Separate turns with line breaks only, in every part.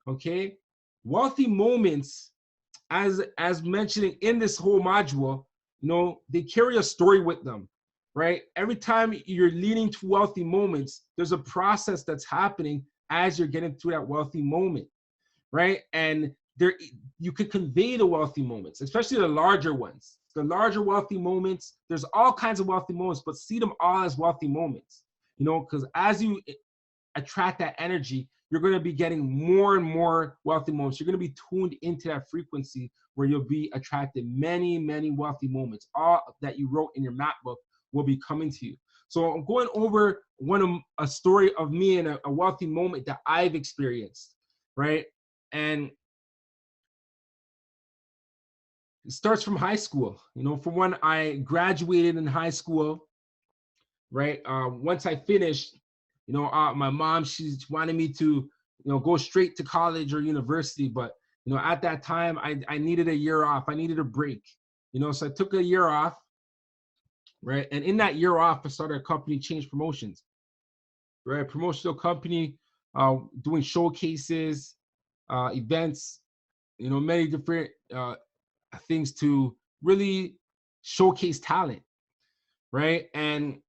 Okay, wealthy moments, as mentioning in this whole module, they carry a story with them, right? Every time you're leading to wealthy moments, there's a process that's happening as you're getting through that wealthy moment, right? And there, you could convey the wealthy moments, especially the larger ones. The larger wealthy moments, there's all kinds of wealthy moments, but see them all as wealthy moments, because as you attract that energy, you're going to be getting more and more wealthy moments. You're going to be tuned into that frequency where you'll be attracted many, many wealthy moments. All that you wrote in your map book will be coming to you. So I'm going over a story of me and a wealthy moment that I've experienced, right? And it starts from high school. From when I graduated in high school, right? Once I finished, my mom, she wanted me to, go straight to college or university. But, at that time, I needed a year off. I needed a break, so I took a year off, right? And in that year off, I started a company, Change Promotions, right? A promotional company, doing showcases, events, many different things to really showcase talent, right? And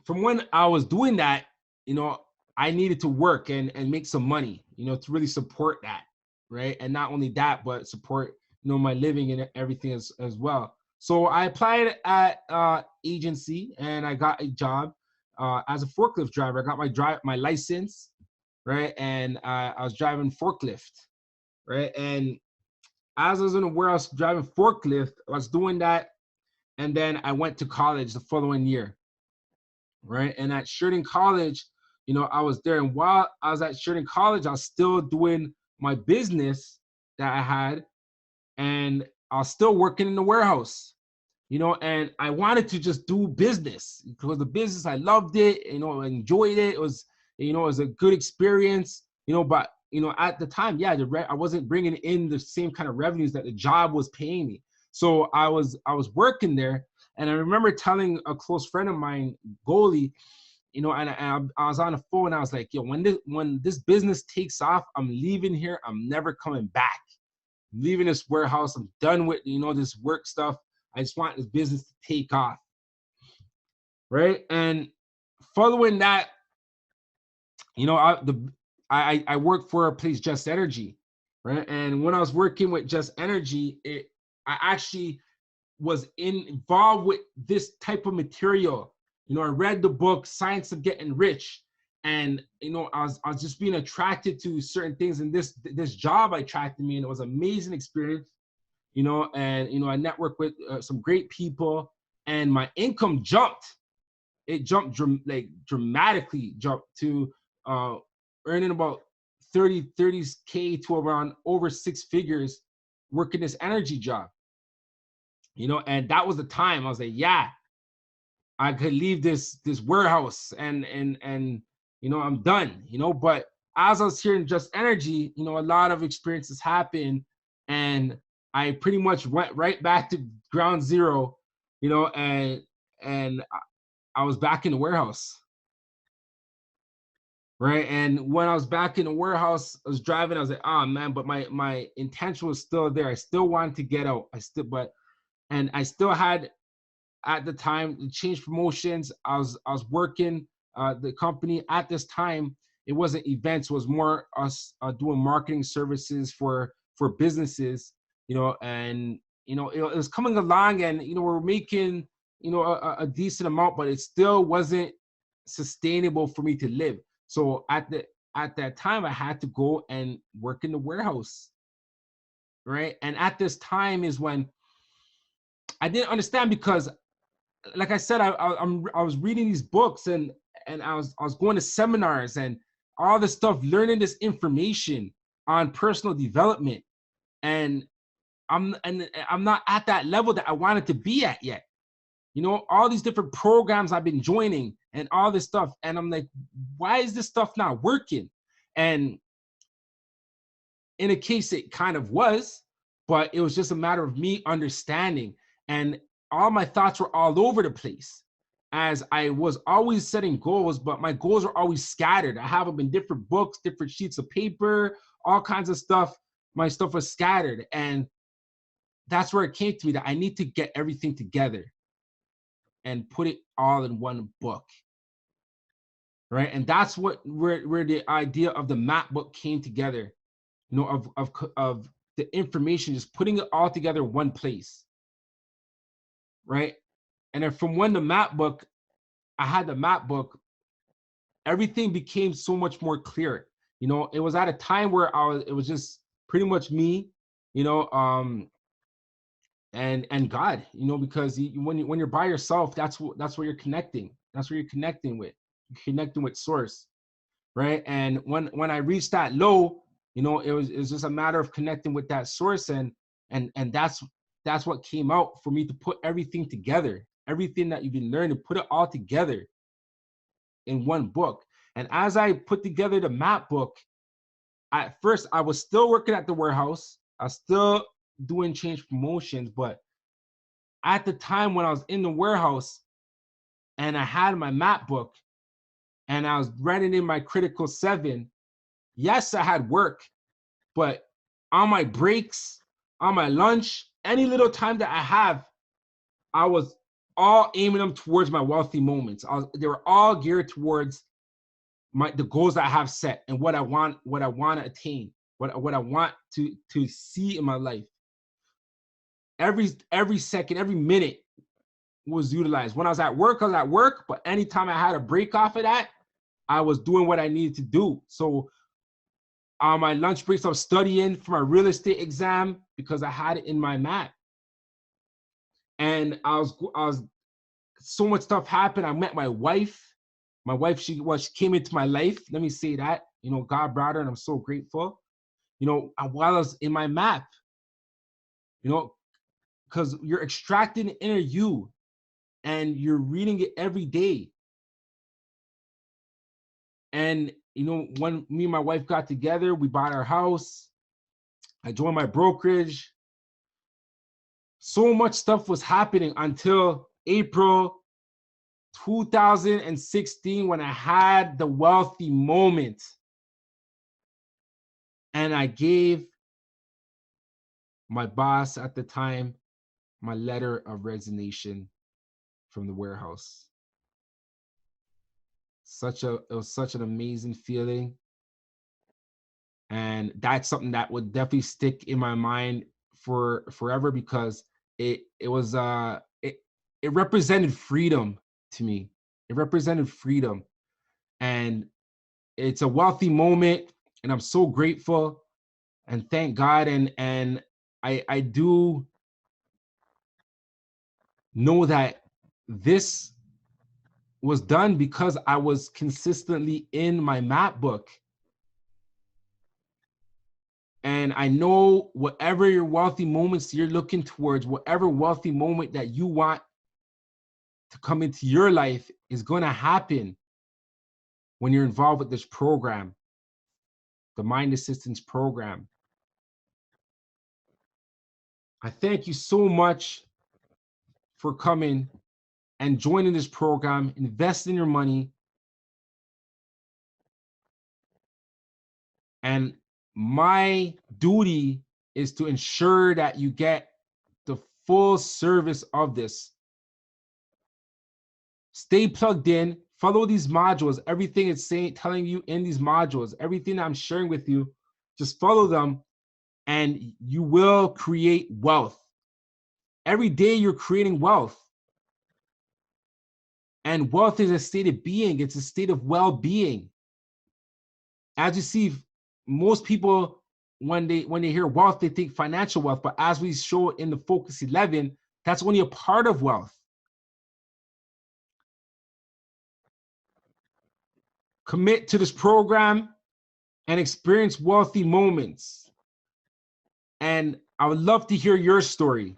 from when I was doing that, I needed to work and make some money, to really support that, right? And not only that, but support, my living and everything as well. So I applied at agency and I got a job as a forklift driver. I got my license, right? And I was driving forklift, right? And as I was in the warehouse driving forklift, I was doing that, and then I went to college the following year, right? And at Sheridan College, I was there. And while I was at Sheridan College, I was still doing my business that I had, and I was still working in the warehouse, and I wanted to just do business because the business, I loved it, I enjoyed it. It was, it was a good experience, but, at the time, yeah, I wasn't bringing in the same kind of revenues that the job was paying me. So I was working there. And I remember telling a close friend of mine, Goalie, and I was on the phone. I was like, yo, when this business takes off, I'm leaving here. I'm never coming back. I'm leaving this warehouse. I'm done with, this work stuff. I just want this business to take off, right? And following that, I worked for a place, Just Energy, right? And when I was working with Just Energy, I actually was involved with this type of material. I read the book Science of Getting Rich, and I was just being attracted to certain things, and this job attracted me, and it was an amazing experience. And I networked with some great people, and my income jumped. It jumped dramatically, jumped to earning about 30K to around over 6 figures working this energy job. And that was the time I was like, yeah, I could leave this warehouse and I'm done, but as I was here in Just Energy, a lot of experiences happened, and I pretty much went right back to ground zero, and I was back in the warehouse. Right. And when I was back in the warehouse, I was driving, I was like, oh man, but my intention was still there. I still wanted to get out. And I still had, at the time, Change Promotions. I was working the company at this time. It wasn't events, it was more us doing marketing services for businesses, and it was coming along, and we're making a decent amount, but it still wasn't sustainable for me to live. So at that time, I had to go and work in the warehouse, right? And at this time is when I didn't understand, because like I said, I was reading these books, and I was going to seminars and all this stuff, learning this information on personal development, and I'm not at that level that I wanted to be at yet. All these different programs I've been joining and all this stuff, and I'm like, why is this stuff not working? And in a case, it kind of was, but it was just a matter of me understanding, and all my thoughts were all over the place. as I was always setting goals, but my goals are always scattered. I have them in different books, different sheets of paper, all kinds of stuff. My stuff was scattered. And that's where it came to me that I need to get everything together and put it all in one book. Right. And that's where the idea of the map book came together, you know, of the information, just putting it all together in one place. Right. And then from when I had the map book, everything became so much more clear. You know, it was at a time where it was just pretty much me, you know, and God, you know, because when you're by yourself, that's what you're connecting. That's what you're connecting with. You're connecting with source, right? And when I reached that low, you know, it was just a matter of connecting with that source, and that's what came out for me to put everything together, everything that you've been learning, put it all together in one book. And as I put together the map book, at first I was still working at the warehouse. I was still doing change promotions, but at the time when I was in the warehouse and I had my map book and I was writing in my critical 7, yes, I had work, but on my breaks, on my lunch, any little time that I have, I was all aiming them towards my wealthy moments. They were all geared towards the goals that I have set and what I want to attain, what I want to see in my life. Every second, every minute was utilized. When I was at work, but anytime I had a break off of that, I was doing what I needed to do. So on my lunch breaks, I was studying for my real estate exam because I had it in my map. And I was so much stuff happened. I met my wife. My wife, she came into my life. Let me say that. You know, God brought her, and I'm so grateful. You know, while I was in my map, you know, because you're extracting the inner you and you're reading it every day. And, you know, when me and my wife got together, we bought our house. I joined my brokerage. So much stuff was happening until April 2016 when I had the wealthy moment. And I gave my boss at the time my letter of resignation from the warehouse. It was such an amazing feeling. And that's something that would definitely stick in my mind for forever because it represented freedom to me. It represented freedom. And it's a wealthy moment, and I'm so grateful and thank God. And I do know that this was done because I was consistently in my map book. And I know whatever your wealthy moments you're looking towards, whatever wealthy moment that you want to come into your life is going to happen when you're involved with this program, the Mind Assistance Program. I thank you so much for coming and joining this program, investing your money. And my duty is to ensure that you get the full service of this. Stay plugged in, follow these modules, everything it's telling you in these modules, everything I'm sharing with you, just follow them and you will create wealth. Every day you're creating wealth. And wealth is a state of being. It's a state of well-being. As you see, most people, when they hear wealth, they think financial wealth. But as we show in the Focus 11, that's only a part of wealth. Commit to this program and experience wealthy moments. And I would love to hear your story.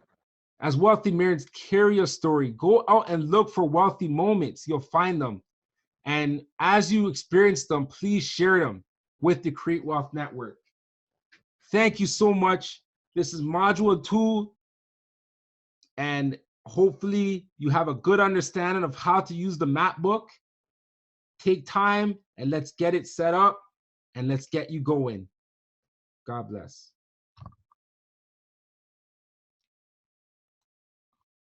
As wealthy marrieds, carry your story. Go out and look for wealthy moments. You'll find them. And as you experience them, please share them with the Create Wealth Network. Thank you so much. This is Module 2. And Hopefully you have a good understanding of how to use the map book. Take time and let's get it set up and let's get you going. God bless.